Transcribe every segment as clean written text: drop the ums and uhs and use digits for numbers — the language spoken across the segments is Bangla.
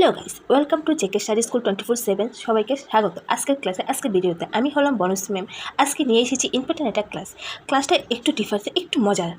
Hello guys, welcome to JK study school 24/7 সবাইকে স্বাগত। আজকের ক্লাসে আজকের ভিডিওতে আমি হলাম বনশ্রী ম্যাম। আজকে নিয়ে এসেছি ইম্পর্টেন্ট একটা ক্লাসটা একটু ডিফারেন্স, একটু মজার।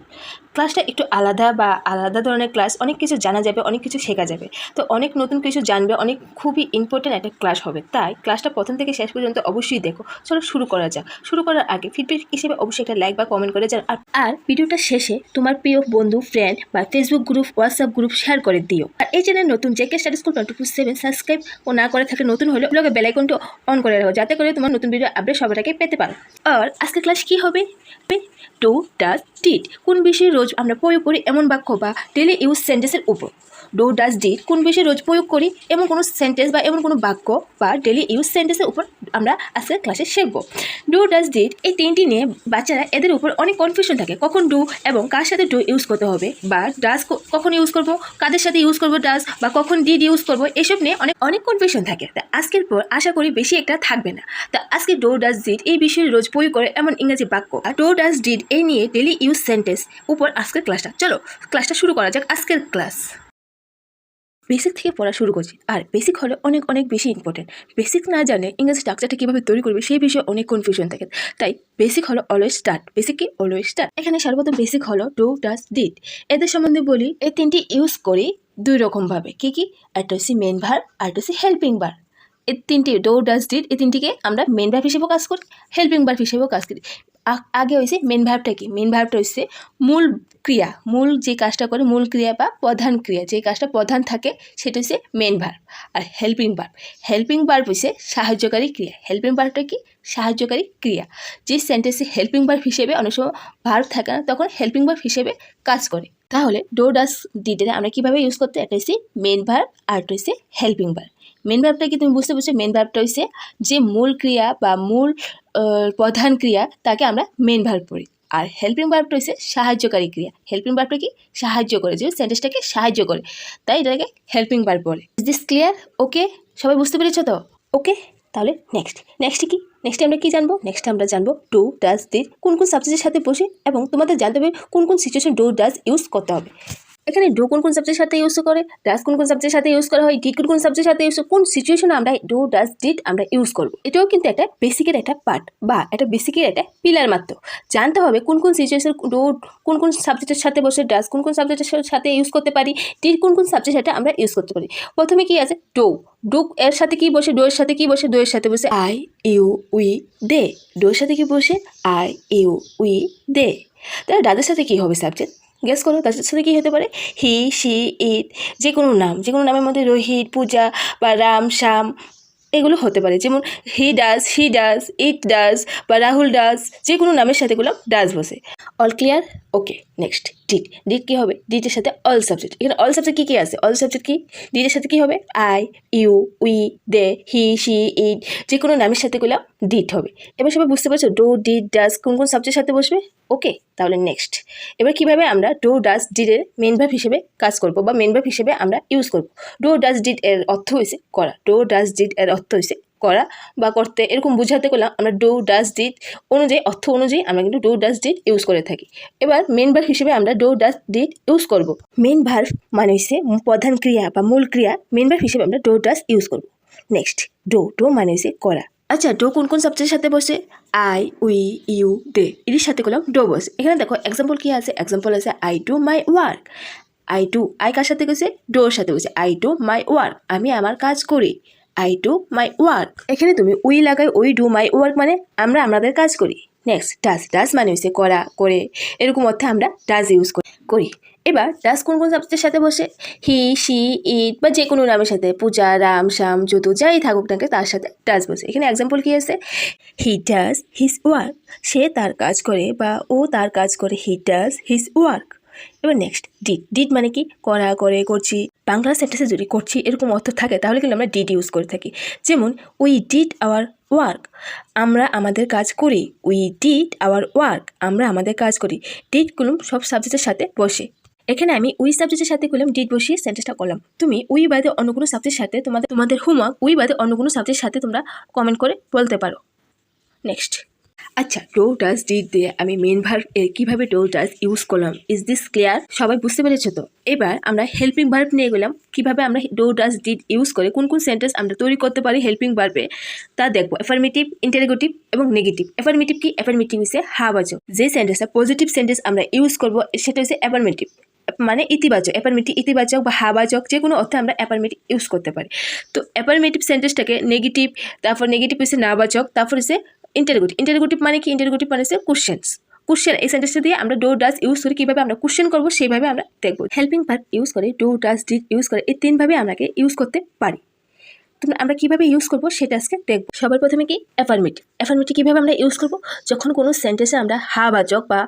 ক্লাসটা একটু আলাদা ধরনের ক্লাস। অনেক কিছু জানা যাবে, অনেক কিছু শেখা যাবে, তো অনেক নতুন কিছু জানবে, অনেক খুবই ইম্পর্টেন্ট একটা ক্লাস হবে। তাই ক্লাসটা প্রথম থেকে শেষ পর্যন্ত অবশ্যই দেখো। চলো শুরু করা যাক। শুরু করার আগে ফিডব্যাক হিসেবে অবশ্যই একটা লাইক বা কমেন্ট করে যান। আর ভিডিওটা শেষে তোমার প্রিয় বন্ধু, ফ্রেন্ড বা Facebook group, WhatsApp group share করে দিও। আর এই চ্যানেল নতুন জেকে স্টাডি স্কুল 24/7 সাবস্ক্রাইব ও না করে থাকলে নতুন হলে ব্লগে বেল আইকনটা অন করে রাখো, যাতে করে তোমার নতুন ভিডিও আপডেট সবার আগে পেতে পারো। আর আজকে ক্লাস কি হবে? ডু, ডাজ, ডিড কোন বিষয়ে রোজ আমরা প্রয়োগ করি এমন বাক্য বা ডেলি ইউজ সেন্টেন্সের উপর। ডু, ডাজ, ডিড কোন বিষয়ে রোজ প্রয়োগ করি এমন কোনো সেন্টেন্স বা এমন কোনো বাক্য বা ডেলি ইউজ সেন্টেন্সের উপর আমরা আজকে ক্লাসে শিখব। ডু, ডাজ, ডিড এই তিনটি নিয়ে বাচ্চারা এদের উপর অনেক কনফিউশন থাকে। কখন ডু এবং কার সাথে ডু ইউজ করতে হবে, বা ডাজ কখন ইউজ করব, কাদের সাথে ইউজ করব ডাজ, বা কখন ডিড ইউজ করব, এসব নিয়ে অনেক কনফিউশন থাকে। তা আজকের পর আশা করি বেশি একটা থাকবে না। তা আজকে ডু, ডাজ, ডিড এই বিষয়ে রোজ প্রয়োগ করে এমন ইংরেজি বাক্য, ডু, ডাজ, ডিড এই নিয়ে ডেলি ইউজ সেন্টেন্স উপর আজকের ক্লাসটা। চলো ক্লাসটা শুরু করা যাক। আজকের ক্লাস বেসিক থেকে পড়া শুরু করছি। আর বেসিক হলো অনেক বেশি ইম্পর্টেন্ট। বেসিক না জানলে ইংরেজি স্ট্রাকচারটা কীভাবে তৈরি করবে সেই বিষয়ে অনেক কনফিউশন থাকে। তাই বেসিক হলো অলওয়েজ স্টার্ট। বেসিক কি? Always start. এখানে সর্বপ্রথম বেসিক হলো ডু, ডাজ, ডিড। এদের সম্বন্ধে বলি, এই তিনটি ইউজ করি দুই রকমভাবে। কি? একটা হচ্ছে মেন ভার্ব, আর একটা হচ্ছে হেল্পিং ভার্ব। এই তিনটি ডু, ডাজ, ডিড এই তিনটিকে আমরা মেন ভার্ব হিসেবেও কাজ করি, হেল্পিং ভার্ব হিসেবেও কাজ করি। আগে হয়েছে মেন ভার্বটা কি? মেন ভার্বটা হচ্ছে মূল ক্রিয়া, মূল যে কাজটা করে, মূল ক্রিয়া বা প্রধান ক্রিয়া, যে কাজটা প্রধান থাকে সেটা হচ্ছে মেন ভার্ব। আর হেল্পিং ভার্ব হচ্ছে সাহায্যকারী ক্রিয়া। হেল্পিং ভার্বটা কি? সাহায্যকারী ক্রিয়া। যে সেন্টেন্সে হেল্পিং ভার্ব হিসেবে অনেক সময় ভার্ব থাকে না, তখন হেল্পিং ভার্ব হিসেবে কাজ করে। তাহলে ডু, ডাজ, ডিড আমরা কীভাবে ইউজ করতে? একটা হচ্ছে মেন ভার্ব, আর একটা হচ্ছে হেল্পিং ভার্ব। মেন ভার্বটা কি তুমি বুঝতে পারছো? মেন ভার্বটা হচ্ছে যে মূল ক্রিয়া বা মূল প্রধান ক্রিয়া, তাকে আমরা মেন ভার্ব বলি। আর হেল্পিং ভার্বটা হচ্ছে সাহায্যকারী ক্রিয়া। হেল্পিং ভার্বটা কি? সাহায্য করে, যে সেন্টেন্সটাকে সাহায্য করে, তাই এটাকে হেল্পিং ভার্ব বলে। Is this clear? ওকে, সবাই বুঝতে পেরেছো তো? ওকে, তাহলে নেক্সট কি? নেক্সটে আমরা কি জানবো? নেক্সট আমরা জানবো ডু, ডাজ, ডিড কোন সাবজেক্টের সাথে বসে, এবং তোমাদের জানতে হবে কোন সিচুয়েশন ডু, ডাজ ইউজ করতে হবে। এখানে ডু কোন সাবজেক্টের সাথে ইউজ করে, ডাজ কোন সাবজেক্টের সাথে ইউজ করা হয়, ডিড কোন সাবজেক্টের সাথে ইউজ, কোন সিচুয়েশনে আমরা ডু, ডাজ, ডিড আমরা ইউজ করব। এটাও কিন্তু একটা বেসিকের একটা পার্ট বা একটা বেসিকের একটা পিলার মাত্র। জানতে হবে কোন সিচুয়েশন ডু কোন সাবজেক্টের সাথে বসে, ডাজ কোন সাবজেক্টের সাথে ইউজ করতে পারি, ডিড কোন সাবজেক্টের সাথে আমরা ইউজ করতে পারি। প্রথমে কি আছে? ডু এর সাথে কি বসে? ডু এর সাথে কি বসে? ডু এর সাথে বসে I, you, we, they. Do এর সাথে কি বসে? I, you, we, they. তাহলে ডাজের সাথে কি হবে সাবজেক্ট? গেস করো, তার সাথে কী হতে পারে? হি, শি, ইট। যে কোনো নামের মধ্যে রোহিত, পূজা বা রাম, শ্যাম এগুলো হতে পারে। যেমন হি ডাজ, ইট ডাজ বা রাহুল ডাজ, যে কোনো নামের সাথে এগুলো ডাজ বসে। All clear? Okay, next did কী হবে? ডিডের সাথে অল সাবজেক্ট। এখানে অল সাবজেক্ট কী আছে? অল সাবজেক্ট কি? ডিডের সাথে কী হবে? I, you, we, they, he, she, it, যে কোনো নামের সাথে এগুলো ডিড হবে। এবার সবাই বুঝতে পারছো ডু, ডিড, ডাজ কোন সাবজেক্টের সাথে বসবে? ওকে, তাহলে নেক্সট এবার কীভাবে আমরা ডু, ডাজ, ডিডের মেন ভার্ব হিসেবে কাজ করব বা মেন ভার্ব হিসেবে আমরা ইউজ করব। ডু, ডাজ, ডিড এর অর্থ হয়েছে করা। ডু, ডাজ, ডিড এর অর্থ হয়েছে করা বা করতে, এরকম বোঝাতে গেলাম আমরা ডু, ডাজ, ডিড অনুযায়ী, অর্থ অনুযায়ী আমরা কিন্তু ডু, ডাজ, ডিড ইউজ করে থাকি। এবার মেন ভার্ব হিসেবে আমরা ডু, ডাজ, ডিড ইউজ করব। মেন ভার্ব মানে হচ্ছে প্রধান ক্রিয়া বা মূল ক্রিয়া। মেন ভার্ব হিসেবে আমরা ডু, ডাজ ইউজ করব। নেক্সট ডু মানে হচ্ছে করা। আচ্ছা, ডু কোন সাবজেক্টের সাথে বসে? আই, উই, ইউ, দে এর সাথে করলাম ডু বসে। এখানে দেখো এক্সাম্পল কি আছে? এক্সাম্পল আছে I do my work. I কার সাথে গেছে? ডোর সাথে গেছে। আই ডু মাই ওয়ার্ক, আমি আমার কাজ করি। I do my work. এখানে তুমি উই লাগাই, উই ডু মাই ওয়ার্ক মানে আমরা আমাদের কাজ করি। নেক্সট ডাজ মানে হচ্ছে করা, করে, এরকম অর্থে আমরা ডাজ ইউজ করি। এবার ডাজ কোন সাবজেক্টের সাথে বসে? হি, শি, ইট বা যে কোনো নামের সাথে, পূজা, রাম, শ্যাম, যদু যাই থাকুক নাকি তার সাথে ডাজ বসে। এখানে এক্সাম্পল কি আছে? হি ডাজ হিজ ওয়ার্ক, সে তার কাজ করে বা ও তার কাজ করে। He does his work. এবার নেক্সট ডিড মানে কি? করা, করে, করছি। বাংলা সেন্টেন্সে যদি করছি এরকম অর্থ থাকে তাহলে কিন্তু আমরা ডিড ইউজ করে থাকি। যেমন উই ডিড আওয়ার ওয়ার্ক, আমরা আমাদের কাজ করি। উই ডিড আওয়ার ওয়ার্ক, আমরা আমাদের কাজ করি। ডিডগুলো সব সাবজেক্টের সাথে বসে। এখানে আমি উই সাবজেক্টের সাথে করলাম ডিড বসিয়ে সেন্টেন্সটা করলাম। তুমি উই বাদে অন্য কোনো সাবজেক্টের সাথে তোমাদের হোমওয়ার্ক উই বাদে অন্য কোনো সাবজেক্টের সাথে তোমরা কমেন্ট করে বলতে পারো। নেক্সট আচ্ছা, ডো ডাজ ডিড দিয়ে আমি মেন ভার্ব এর কিভাবে ডো ডাজ ইউজ করলাম, ইজ দিস ক্লিয়ার? সবাই বুঝতে পেরেছো তো? এবার আমরা হেল্পিং ভার্ব নিয়ে গেলাম, কিভাবে আমরা ডো ডাজ ডিড ইউজ করে কোন কোন সেন্টেন্স আমরা তৈরি করতে পারি হেল্পিং ভার্বে তা দেখবো। অ্যাফার্মেটিভ, ইন্টারোগেটিভ এবং নেগেটিভ। অ্যাফার্মেটিভ কি? অ্যাফার্মেটিভ হচ্ছে হাবাচক। যে সেন্টেন্সটা পজিটিভ সেন্টেন্স আমরা ইউজ করবো সেটা হচ্ছে অ্যাফার্মেটিভ, মানে ইতিবাচক। অ্যাফার্মেটিভ ইতিবাচক বা হাবাচক যে কোনো অর্থে আমরা অ্যাফার্মেটিভ ইউজ করতে পারি। তো অ্যাফার্মেটিভ সেন্টেন্সটাকে নেগেটিভ, তারপর নেগেটিভ হচ্ছে নাবাচক, তারপর হচ্ছে ইন্টারোগেটিভ। ইন্টারোগেটিভ মানে কি? ইন্টারোগেটিভ মানে হচ্ছে কোশ্চেন্স। কোশ্চেন এই সেন্টেন্সটা দিয়ে আমরা ডো ডাজ ইউজ করি, কীভাবে আমরা কোশ্চেন করবো সেইভাবে আমরা দেখবো। হেল্পিং ভার্ব ইউজ করে, ডো ডাজ ডিড ইউজ করে, এই তিনভাবে আমরাকে ইউজ করতে পারি। তোমরা আমরা কীভাবে ইউজ করবো সেটা আজকে দেখবো। সবার প্রথমে কি? অ্যাফার্মেটিভ। অ্যাফার্মেটিভ কীভাবে আমরা ইউজ করবো? যখন কোনো সেন্টেন্সে আমরা হাবাচক বা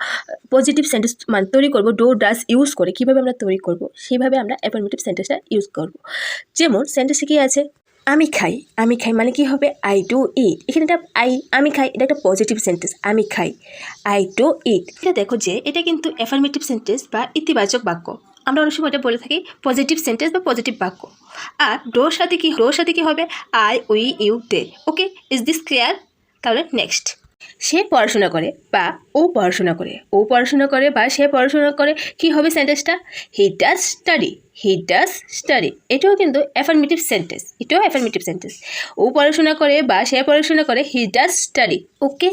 পজিটিভ সেন্টেন্স মানে তৈরি করবো, ডো ডাজ ইউজ করে কীভাবে আমরা তৈরি করবো সেইভাবে আমরা অ্যাফার্মেটিভ সেন্টেন্সটা ইউজ করবো। যেমন সেন্টেন্সে কী আছে? আমি খাই। আমি খাই মানে কি হবে? I do it. এখানে একটা আমি খাই, এটা একটা পজিটিভ সেন্টেন্স। আমি খাই, আই ডু ইট। এটা দেখো যে এটা কিন্তু অ্যাফার্মেটিভ সেন্টেন্স বা ইতিবাচক বাক্য। আমরা অনেক সময় এটা বলে থাকি পজিটিভ সেন্টেন্স বা পজিটিভ বাক্য। আর ডোর সাথে কি হবে? I, we, you, they. Okay, is this clear? তাহলে নেক্সট। সে পড়াশোনা করে বা ও পড়াশোনা করে, ও পড়াশোনা করে বা সে পড়াশোনা করে, কি হবে সেন্টেন্সটা? He does study, he does study. এটাও কিন্তু অ্যাফার্মেটিভ সেন্টেন্স, এটাও অ্যাফার্মেটিভ সেন্টেন্স। ও পড়াশোনা করে বা সে পড়াশোনা করে, he does study. Okay,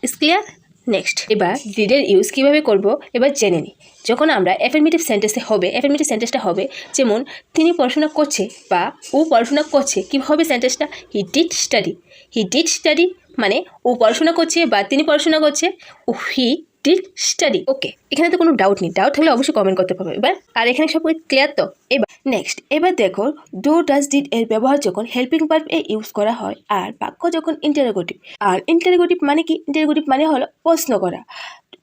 is clear? Next. এবার ডিডের ইউজ কীভাবে করব এবার জেনে নিই। যখন আমরা অ্যাফার্মেটিভ সেন্টেন্সে হবে, অ্যাফার্মেটিভ সেন্টেন্সটা হবে যেমন তিনি পড়াশোনা করছে বা ও পড়াশোনা করছে, কী হবে সেন্টেন্সটা? He did study, he did study মানে ও পড়াশোনা করছে বা তিনি পড়াশোনা করছে, ও হি ডিড স্টাডি। ওকে, এখানে তো কোনো ডাউট নেই। ডাউট হলে অবশ্যই কমেন্ট করতে পারবে। এবার আর এখানে সব ক্লিয়ার তো? এবার নেক্সট। এবার দেখো ডো ডাজ ডিড এর ব্যবহার যখন হেল্পিং ভার্ব এ ইউজ করা হয় আর বাক্য যখন ইন্টারোগেটিভ। আর ইন্টারোগেটিভ মানে কি? ইন্টারোগেটিভ মানে হলো প্রশ্ন করা।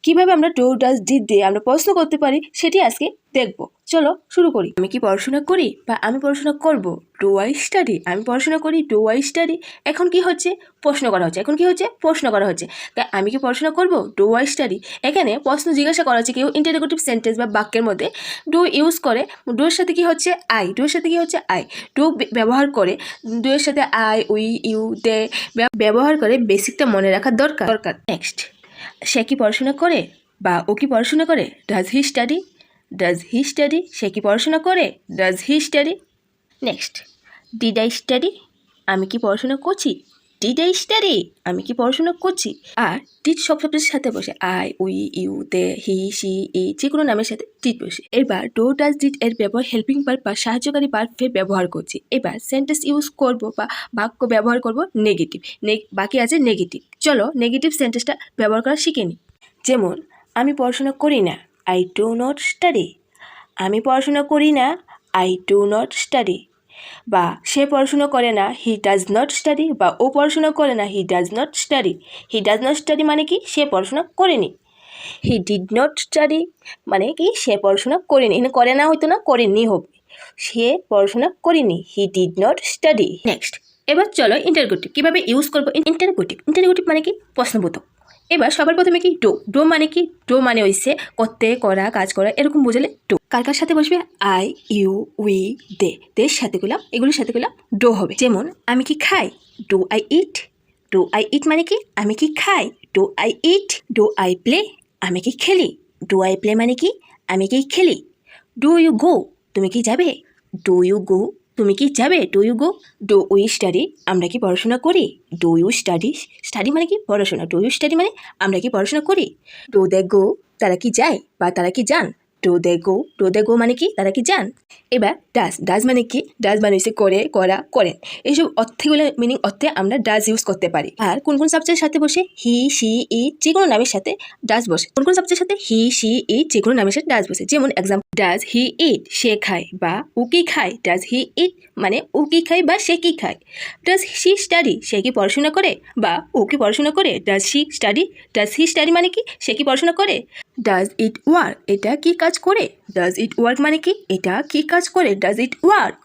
কিভাবে আমরা ডো ডাজ ডিড দিয়ে আমরা প্রশ্ন করতে পারি সেটি আজকে দেখবো। চলো শুরু করি। আমি কি পড়াশোনা করি বা আমি পড়াশোনা করব? Do I study. আমি পড়াশোনা করি, ডো আই স্টাডি। এখন কি হচ্ছে? প্রশ্ন করা হচ্ছে। এখন কি হচ্ছে? প্রশ্ন করা হচ্ছে। তাই আমি কি পড়াশোনা করব? Do I study. এখানে প্রশ্ন জিজ্ঞাসা করা হচ্ছে। কেউ ইন্টারোগেটিভ সেন্টেন্স বা বাক্যের মধ্যে ডো ইউজ করে, ডোর সাথে কি হচ্ছে? আই। ডোর সাথে কি হচ্ছে? আই। ডো ব্যবহার করে, ডোর সাথে আই, উই, ইউ, দে ব্যবহার করে বেসিকটা মনে রাখা দরকার। নেক্সট। সে কি পড়াশোনা করে বা ও কি পড়াশোনা করে? Does he study, does he study. সে কি পড়াশোনা করে? Does he study. Next. Did I study. আমি কি পড়াশোনা করছি? Did I study. আমি কি পড়াশোনা করছি। আর ডিড সব শব্দের সাথে বসে, I, we, you, they, he, she, ই যে কোনো নামের সাথে ডিড বসে। এবার ডো ডাজ ডিড এর ব্যবহার হেল্পিং ভার্ব বা সাহায্যকারী ভার্বে ব্যবহার করছি। এবার সেন্টেন্স ইউজ করব বা বাক্য ব্যবহার করব নেগেটিভ। বাকি আছে নেগেটিভ। চলো নেগেটিভ সেন্টেন্সটা ব্যবহার করা শিখে নিই। যেমন আমি পড়াশোনা করি না, আই ডু নট স্টাডি। আমি পড়াশোনা করি না, আই ডু নট স্টাডি। বা সে পড়াশোনা করে না, হি ডাজ নট স্টাডি। বা ও পড়াশোনা করে না, he does not study. He does not study মানে কি? সে পড়াশোনা করেনি। হি ডিড নট স্টাডি মানে কি? সে পড়াশোনা করেনি। এখানে করে না হয়তো না, করেনি হবে। সে পড়াশোনা করেনি, he did not study. Next. এবার চলো ইন্টারোগেটিভ কীভাবে ইউজ করবো। ইন্টারোগেটিভ মানে কি? প্রশ্নবোধক। এবার সবার প্রথমে কি? ডো মানে কি? ডো মানে হইছে করতে, করা, কাজ করা, এরকম বোঝালে ডো। কার কার সাথে বসবে? আই, ইউ, উই, দের সাথে গুলাম, এগুলির সাথে গুলাম ডো হবে। যেমন আমি কি খাই? Do I eat. Do I eat মানে কি? আমি কি খাই। Do I eat. Do I play. আমি কি খেলি। ডো আই প্লে মানে কি? আমি কি খেলি। Do you go. তুমি কি যাবে। Do you go. তুমি কি যাবে। Do you go. Do we study. আমরা কি পড়াশোনা করি। Do you study. স্টাডি মানে কি? পড়াশোনা। ডু ইউ স্টাডি মানে আমরা কি পড়াশোনা করি। ডু দে গো। তারা কি যায় বা তারা কি যান। Do they go. Do they গো মানে কি? তারা কি যান। এবার ডাজ মানে কি? ডাজ মানে হচ্ছে করে, করা, করেন। এইসব অর্থগুলো মিনিং অর্থে আমরা ডাজ ইউজ করতে পারি। আর কোন কোন সাবজেক্টের সাথে বসে? হি, সি, ইট যে কোনো নামের সাথে ডাজ বসে। কোন কোন সাবজেক্টের সাথে? হি, সি, ইট যে কোনো নামের সাথে ডাজ বসে। যেমন এক্সাম্পল, ডাজ হি ইট। সে খায় বা ও কি খায়। ডাজ হি ইট মানে ও কি খায় বা সে কি খায়। Does she study. সে কি পড়াশোনা করে বা ও কি পড়াশোনা করে। Does she study. Does he study মানে কি? সে কি পড়াশোনা করে। Does it work. এটা কি কাজ করে। ডাজ ইট ওয়ার্ক মানে কি? এটা কি কাজ করে। Does it work.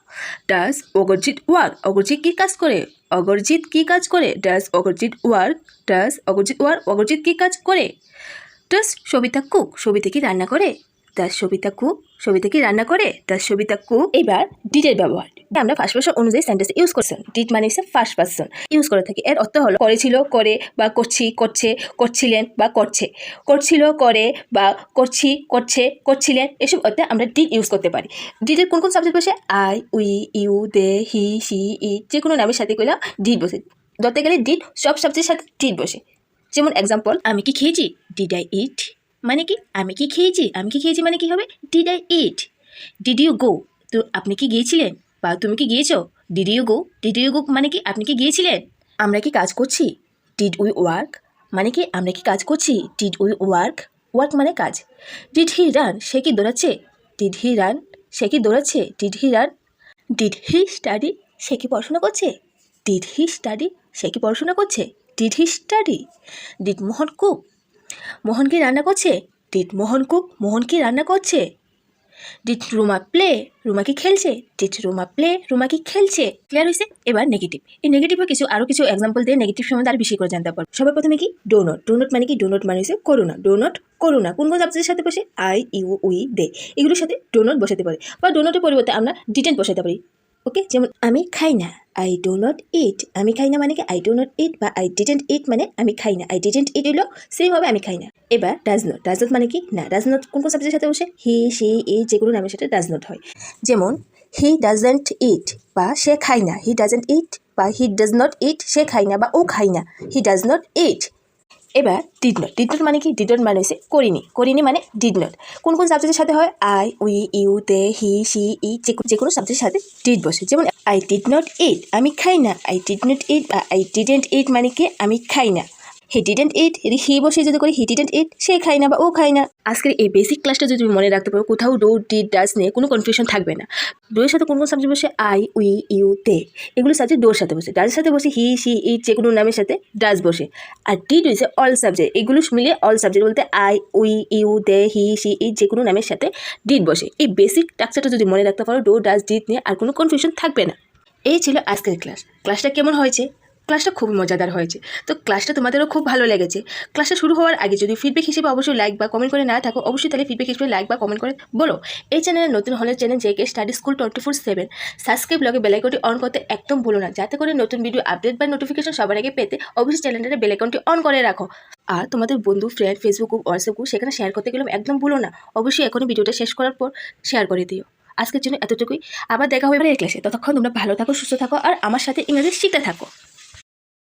Does Agarjit work. Agarjit কি কাজ করে। অগরজিৎ কি কাজ করে। Does Agarjit work. Does Agarjit work. Agarjit কি কাজ করে। Does Sabita cook. সবিতা কি রান্না করে। দ্য সবিতা কুক, সবিতা কি রান্না করে? The Savita cook. এবার ডিডের ব্যবহার আমরা ফার্স্ট পারসন অনুযায়ী সেন্টেন্স ইউজ করছেন। ডিড মানে হচ্ছে ফার্স্ট পারসন ইউজ করে থাকি। এর অর্থ হলো করেছিল, করে, বা করছি, করছে, করছিলেন বা করছে, করছিল, করে, বা করছি, করছে, করছিলেন, এসব অর্থে আমরা ডিড ইউজ করতে পারি। ডিডের কোন কোন সাবজেক্ট বসে? I, we, you, they, he, she, it, যে কোনো নামের সাথে কইলাম ডিড বসে। ধরতে গেলে ডিড সব সাবজেক্টের সাথে ডিড বসে। যেমন এক্সাম্পল, আমি কি খেয়েছি? Did I eat. মানে কি আমি কি খেয়েছি? আমি কি খেয়েছি মানে কি হবে? Did I eat. Did you go? তো আপনি কি গিয়েছিলেন বা তুমি কি গিয়েছো? Did you go? Did you go মানে কি আপনি কি গিয়েছিলেন? আমরা কি কাজ করছি? Did we work? মানে কি আমরা কি কাজ করছি? Did we work? ওয়ার্ক মানে কাজ। Did he run? সে কি দৌড়াচ্ছে? Did he run? সে কি দৌড়াচ্ছে? Did he run? Did he study? সে কি পড়াশোনা করছে? Did he study? সে কি পড়াশোনা করছে? Did he study? Did Mohan cook? Mohan কি রান্না করছে? Did Mohan cook? মোহন কি রান্না করছে? Did Ruma play? রুমা কি খেলছে? Did Ruma play? রুমা কি খেলছে? ক্লিয়ার হয়েছে? এবার নেগেটিভ। এই নেগেটিভে আরও কিছু এক্সাম্পল দিয়ে নেগেটিভ সম্বন্ধে আর বেশি করে জানতে পারবো। সবার প্রথমে কি? Do not. ডো নট মানে কি? ডো নট মানে হচ্ছে করুণা। ডো নট করুণা কোন কোন সাবজেক্টের সাথে বসে? আই, ইউ, উই, দে, এগুলোর সাথে ডো নট বসাতে পারি, বা ডো নটের পরিবর্তে আমরা ডিডেন্ট বসাতে পারি। ওকে, যেমন আমি খাই না, আই ডো নট ইট। আমি খাই না মানে কি? আই ডো নট ইট, বা আই ডিডেন্ট ইট মানে আমি খাই না। আই ডিডেন্ট ইট হলো সেম হবে আমি খাই না। এবার ডাজ নট। ডাজ নট মানে কি? না। ডাজ নট কোন কোন সাবজেক্টের সাথে বসে? হি, সি, ইট, যেগুলো নামের সাথে ডাজ নট হয়। যেমন হি ডাজেন্ট ইট, বা সে খায় না। হি ডাজেন্ট ইট বা হি ডাজ নট ইট, সে খায় না বা ও খায় না। হি ডাজ নট ইট। এবার ডিড নট। ডিড নট মানে কি? ডিড নট মানে হচ্ছে করিনি। করিনি মানে ডিড নট। কোন কোন সাবজেক্টের সাথে হয়? I, we, you, they, he, she, it, যে কোনো সাবজেক্টের সাথে ডিড বসে। যেমন আই ডিড নট ইট, আমি খাই না। আই ডিড নট ইট বা আই ডিডেন্ট ইট মানে কি? আমি খাই না। হি ডিডেন্ট ইট, হি বসে যদি করি হি ডিডেন্ট ইট, সে খায় না বা ও খায় না। আজকের এই বেসিক ক্লাসটা যদি তুমি মনে রাখতে পারো, কোথাও ডো, ডিড, ডাজ নিয়ে কোনো কনফিউশন থাকবে না। ডোয়ের সাথে কোন কোন সাবজেক্ট বসে? আই, উই, ইউ, দে, এগুলো সাবজেক্ট ডোর সাথে বসে। ডাজের সাথে বসে হি, সি, ইট, যে কোনো নামের সাথে ডাজ বসে। আর ডিড হয়েছে অল সাবজেক্ট, এগুলো মিলিয়ে অল সাবজেক্ট বলতে I, we, you, they, he, she, it, যে কোনো নামের সাথে ডিড বসে। এই বেসিক স্ট্রাকচারটা যদি মনে রাখতে পারো, ডো, ডাজ, ডিড নিয়ে আর কোনো কনফিউশন থাকবে না। এই ছিল আজকের ক্লাস। ক্লাসটা কেমন হয়েছে? ক্লাসটা খুবই মজাদার হয়েছে। তো ক্লাসটা তোমাদেরও খুব ভালো লেগেছে। ক্লাসটা শুরু হওয়ার আগে যদি ফিডব্যাক হিসেবে অবশ্যই লাইক বা কমেন্ট করে না থাকো, অবশ্যই তাহলে ফিডব্যাক হিসেবে লাইক বা কমেন্ট করে বলো। এই চ্যানেলে নতুন হলে channel JK study school 24/7 subscribe লগে বেল আইকনটি অন করতে একদম ভুলো না, যাতে করে নতুন ভিডিও আপডেট বা নোটিফিকেশন সবার আগে পেতে অবশ্যই চ্যানেলটাতে বেল আইকনটি অন করে রাখো। আর তোমাদের বন্ধু, friend, Facebook group, WhatsApp group, সেখানে শেয়ার করতে গেলে একদম ভুলো না। অবশ্যই এখনই ভিডিওটা শেষ করার পর শেয়ার করে দিও। আজকের জন্য এতটুকুই। আবার দেখা হবে এবারে ক্লাসে। ততক্ষণ তোমরা ভালো থাকো, সুস্থ থাকো আর আমার সাথে ইংরেজি শিখতে থাকো।